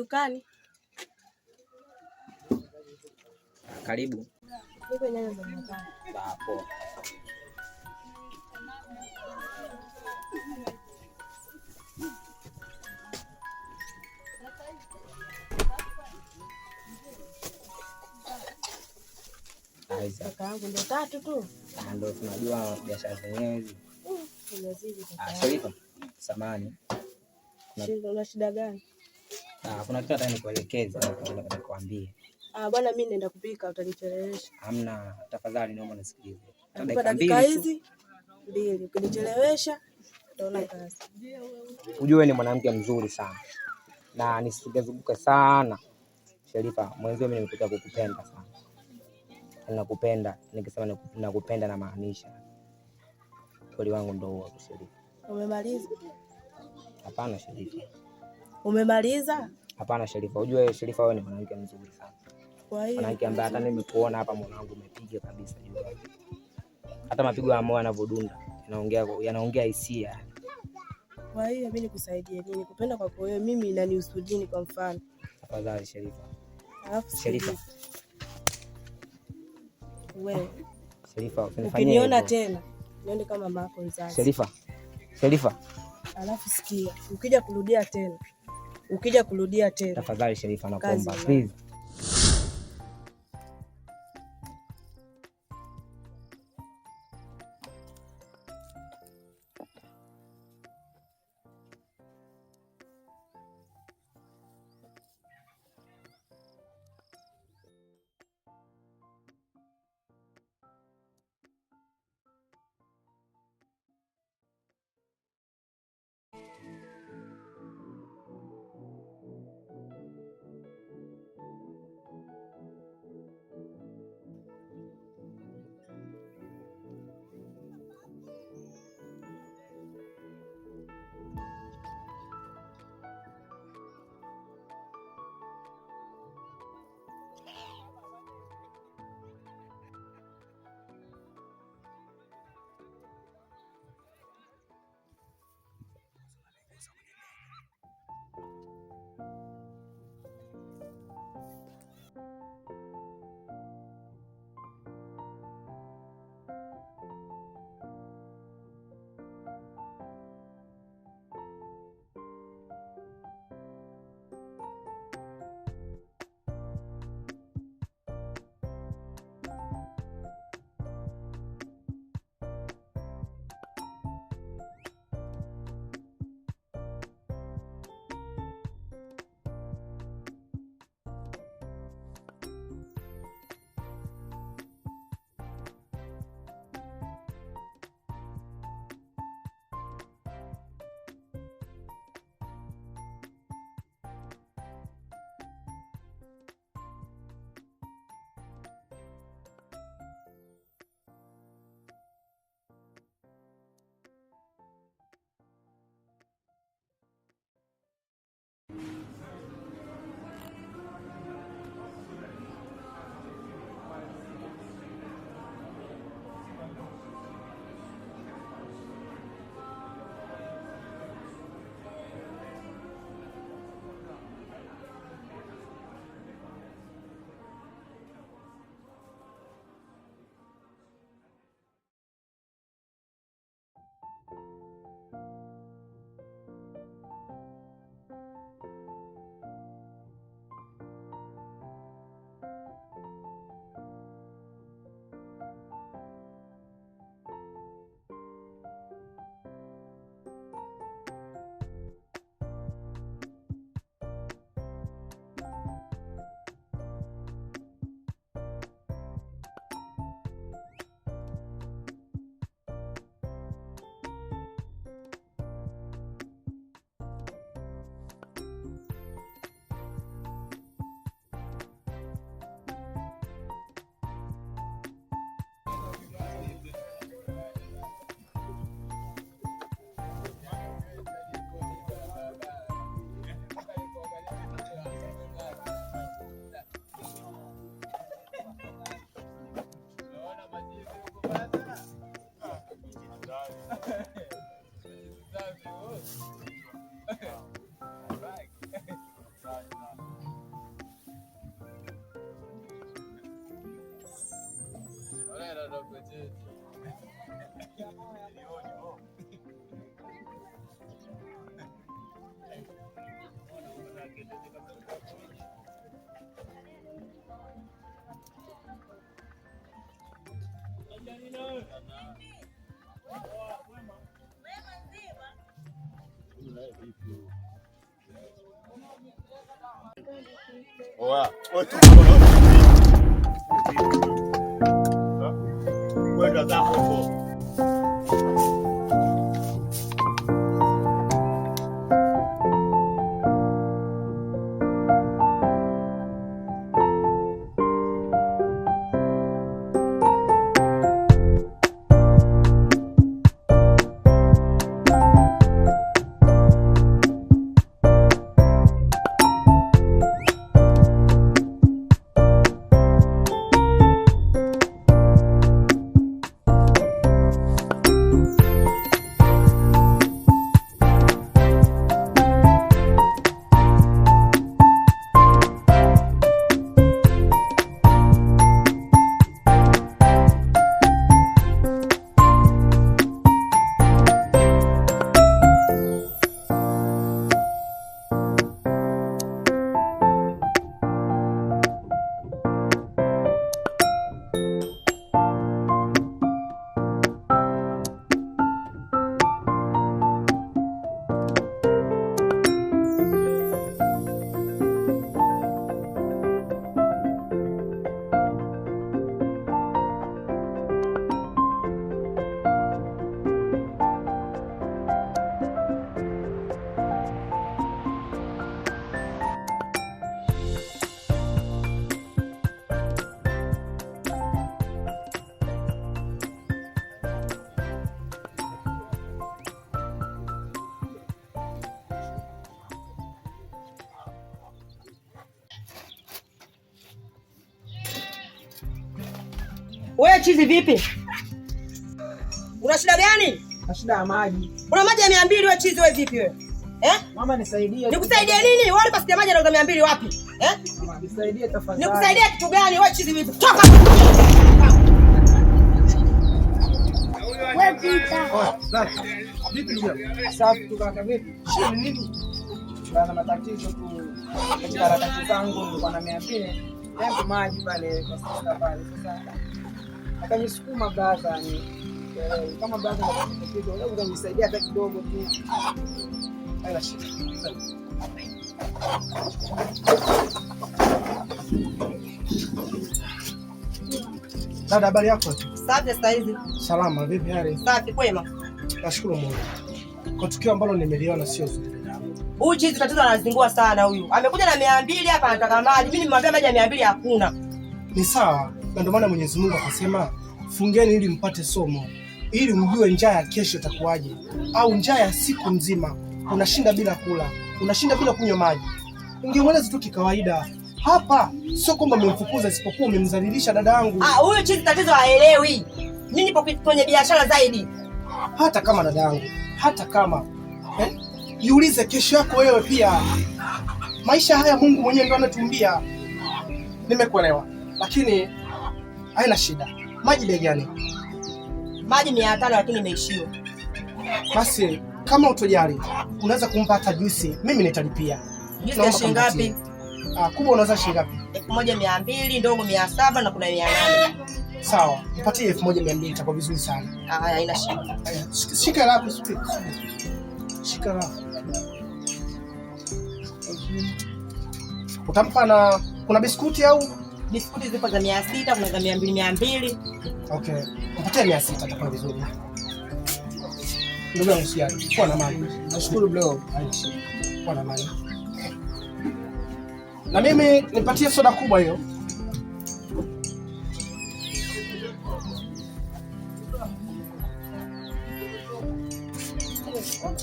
Dukani. Karibu. Niko nyanya za mwanadamu. Poa. Kaka yangu ndo 3 tu. Ndio tunajua biashara zenyewe hizi. Unazidi kaka. Sharifa, samahani. Una shida gani? Kuna kitu nataka nikuelekeze na nikwambie. Bwana mimi naenda kupika, utanichelewesha. Hamna, tafadhali naomba nisikilize. Dakika hizi 2, ukinichelewesha utaona kazi. Ujue ni mwanamke mzuri sana. Na nisizunguke sana. Sharifa, mwenzio mimi nimekuja kukupenda sana. Ninakupenda, nikisema nakupenda na maanisha. Kweli wangu ndio huo Sharifa. Umemaliza? Hapana Sharifa. Umemaliza? Hapana Sharifa. Ujue Sharifa wewe ni mwanamke mzuri sana. Kwa hiyo mwanamke ambaye hata nimekuona hapa mwanangu umepiga kabisa juu. Hata mapigo ya moyo yanavodunda yanaongea hisia. Kwa hiyo mimi nikusaidie nini? Kupenda kwako wewe mimi inanihusu nini kwa mfano? Tafadhali Sharifa. Sharifa. Wewe. Sharifa, ukiniona tena nione kama mama yako mzazi. Sharifa. Alafu sikia, ukija kurudia tena. Tafadhali Sharifa nakuomba please. Kwenda zako huko. Wewe chizi vipi? Una shida gani? Na shida ya maji. Una maji ya 200 wewe chizi wewe vipi wewe? Mama nisaidie. Nikusaidie nini? Wewe unapata maji na 200 wapi? Mama nisaidie tafadhali. Nikusaidie kitu gani? Wewe chizi vipi? Toka. Wewe pita. Vipi ndugu? Safi tu kaka vipi? Shida nini? Kuna matatizo tu. Katika harakati zangu nilikuwa na 200. Ndio maji pale kwa sasa pale. Sasa akanisukuma brother ni kama brother na kidogo leo unanisaidia hata kidogo tu. Haina shida. Dada, habari yako? Safi sasa hizi. Salama, vipi hali? Safi kwema. Nashukuru Mungu. Kwa tukio ambalo nimeliona sio zuri. Huyu chizi tatizo anazingua sana huyu. Amekuja na 200 hapa anataka maji. Mimi nimwambia maji ya 200 hakuna. Ni sawa, na ndio maana Mwenyezi Mungu akasema fungeni ili mpate somo, ili mjue njaa ya kesho itakuwaje, au njaa ya siku nzima. Unashinda bila kula, unashinda bila kunywa maji. Ungemweleza tu kikawaida. Hapa sio kwamba umemfukuza, isipokuwa umemdhalilisha dada yangu. Huyu chizi tatizo haelewi. Mimi nipo kwenye biashara zaidi. Hata kama dada yangu, hata kama jiulize kesho yako wewe pia. Maisha haya Mungu mwenyewe ndo anatumbia. Nimekuelewa, lakini haina shida. Maji bei gani? Maji 500 lakini imeishiwa. Basi kama utojali, unaweza kumpa hata juisi, mimi nitalipia. Juisi ya shilingi ngapi? Kubwa unaweza shilingi ngapi? 1200, ndogo 700 na kuna 800. Sawa, nipatie 1200 itakuwa vizuri sana. Haya, haina shida. Shika lako, shika lako. Utampa na kuna biskuti au? Biskuti zipo za 600, kuna za 200. Okay. Nipatie 600 itakuwa vizuri. Ndugu yangu siaki. Kwa na mali. Nashukuru bro. Kwa na mali. Na mimi nipatie soda kubwa hiyo.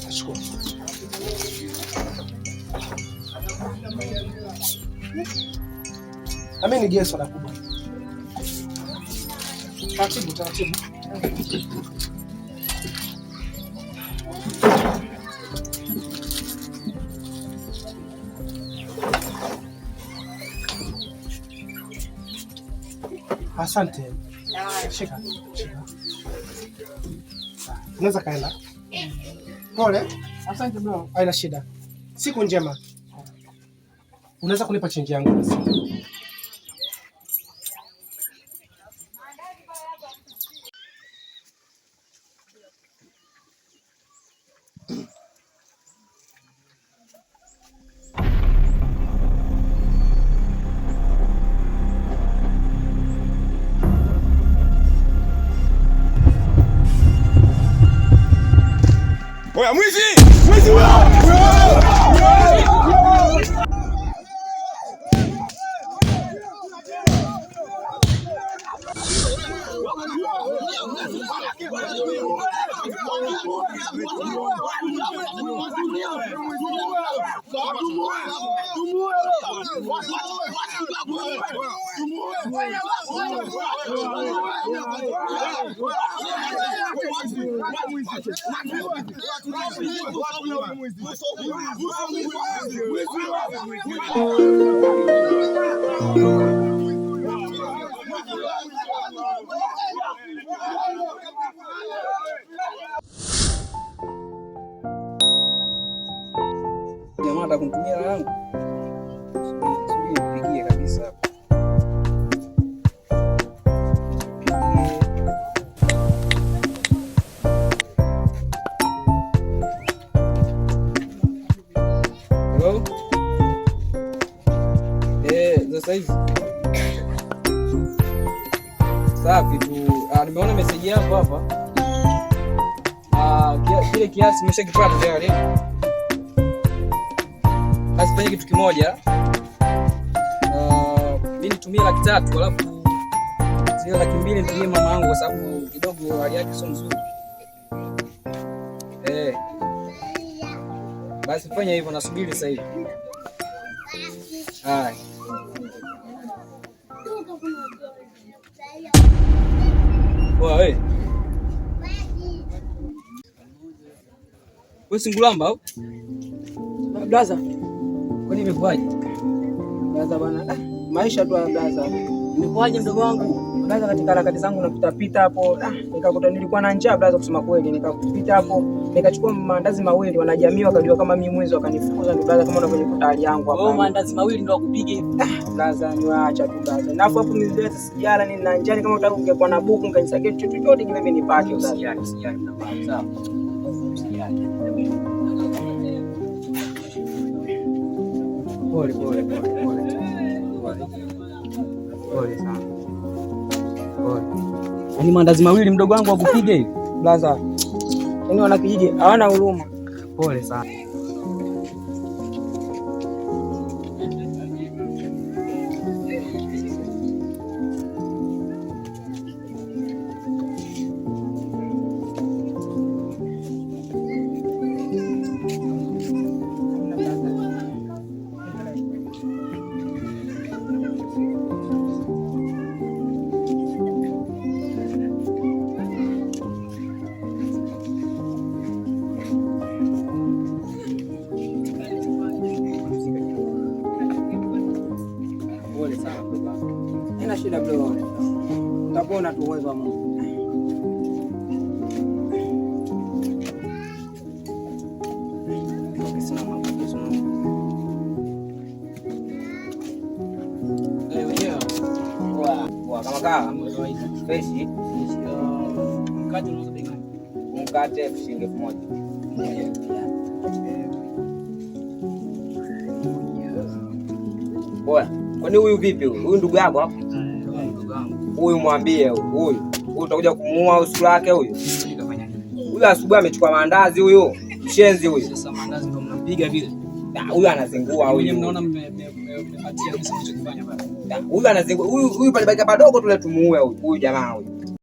Nashukuru. Na mimi nigie soda kubwa. Taratibu, taratibu. Asante. Shika. Unaweza kaenda. Pole. Asante bro. Haina shida. Siku njema. Unaweza kunipa change yangu basi? Oya mwizi! Mwizi wewe! Jamaa atakumtumia hela yangu. Subiri nipigie kabisa hapo. Hello? Sasa hivi. Safi tu. Nimeona message yako hapa. Kile kiasi nimeshakipata tayari. Basi fanya kitu kimoja. Mimi nitumie 300,000 alafu zile 200,000 nitumie mama yangu kwa sababu kidogo hali yake sio nzuri. Basi fanya hivyo, nasubiri sasa hivi. Hai. Wewe. Wewe singulamba au? Blaza. Kwani imekuaje? Blaza bwana. Maisha tu blaza. Imekuaje mdogo wangu? Blaza, katika harakati zangu napita pita hapo. Nikakuta nilikuwa na njaa blaza, kusema kweli. Nikapita hapo, nikachukua maandazi mawili, wanajamii wakajua kama mimi mwizi wakanifukuza ndo blaza, kama unavyonikuta hali yangu hapa. Maandazi mawili ndo akupige hivi. Blaza, niwaacha tu blaza. Na hapo mimi sijala, nina njaa, kama unataka ungekuwa na buku unganisagia chochote chote kile mimi nipate blaza. Usijali sawa. Usijali. Pole sana. Pole. Yaani maandazi mawili mdogo wangu akupige hivi. Blaza. Yaani wana kijiji hawana huruma. Pole sana. Haina shida bro. Utapona tu, uwezo wa Mungu. Kama kaa freshi mkate shilingi 1,000. Bora. Kwani huyu vipi huyu? Huyu ndugu yako hapo? Huyu mwambie huyu utakuja kumuua usiku lake huyu. Huyu asubuhi amechukua maandazi huyu. Mshenzi huyu. Sasa maandazi ndo mnapiga vile. Huyu anazingua huyu. Mnaona mmepatia kabisa mnachokifanya baba. Huyu anazingua. Huyu pale baki padogo tule tumuue huyu jamaa huyu.